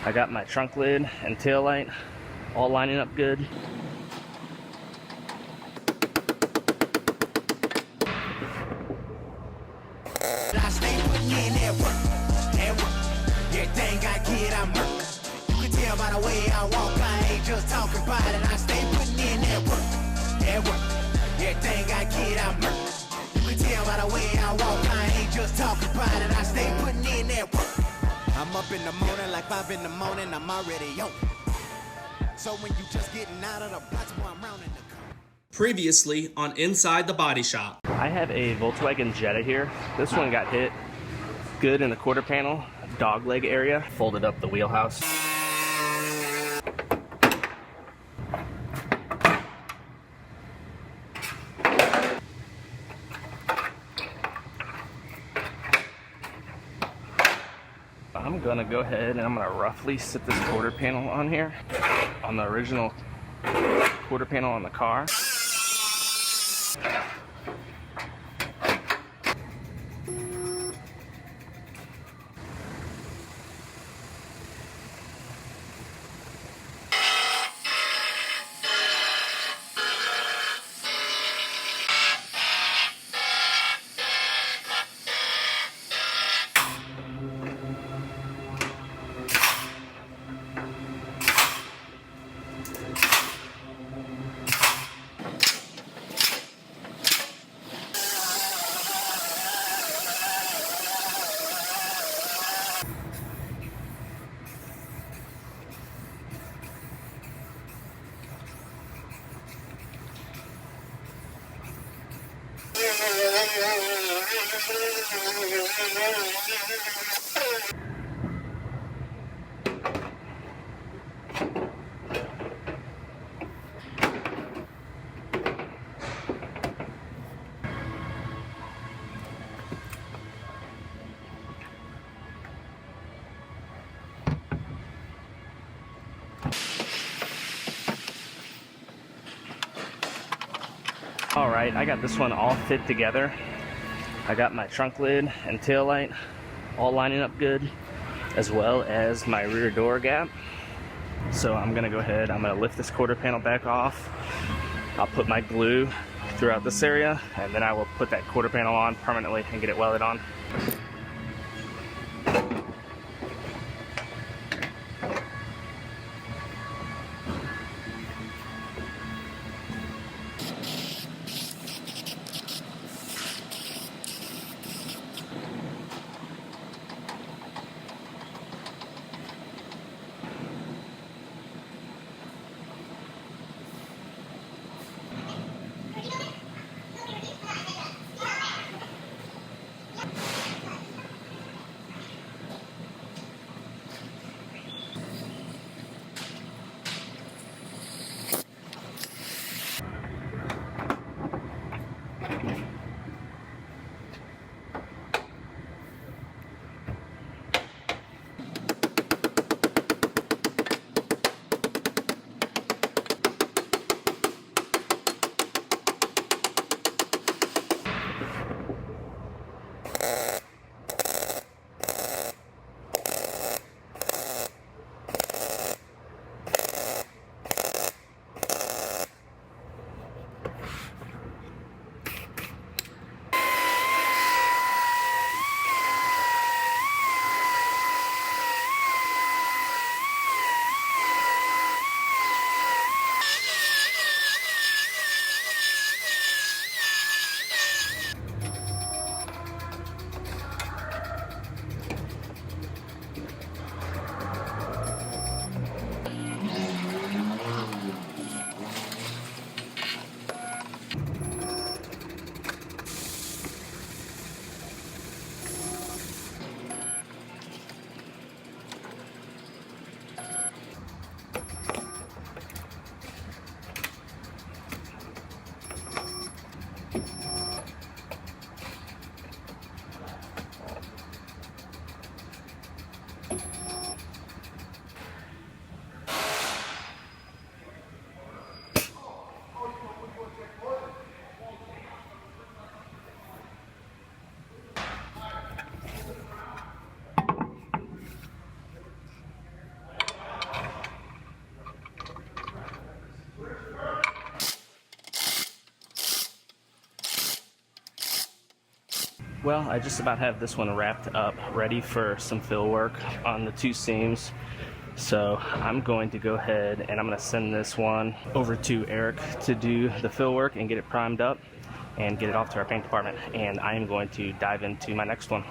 I got my trunk lid and tail light all lining up good. I stay putting in that work. Everything I get, I'm work. You can tell by the way I walk, I ain't just talking about it. I stay putting in that work. Everything I get, I'm work. You can tell by the way I walk, I ain't just talking about it. I stay putting in that work. I'm up in the morning like 5 in the morning, I'm already on. So when you just getting out of the box, boy, I'm rounding the corner. Previously on Inside the Body Shop. I have a Volkswagen Jetta here. This one got hit good in the quarter panel, dog leg area, folded up the wheelhouse. I'm gonna go ahead and I'm gonna roughly sit this quarter panel on here, on the original quarter panel on the car. All right, I got this one all fit together. I got my trunk lid and tail light all lining up good, as well as my rear door gap. So I'm gonna go ahead, I'm gonna lift this quarter panel back off. I'll put my glue throughout this area, and then I will put that quarter panel on permanently and get it welded on. Well, I just about have this one wrapped up, ready for some fill work on the 2 seams. So I'm going to go ahead and I'm going to send this one over to Eric to do the fill work and get it primed up and get it off to our paint department. And I am going to dive into my next one.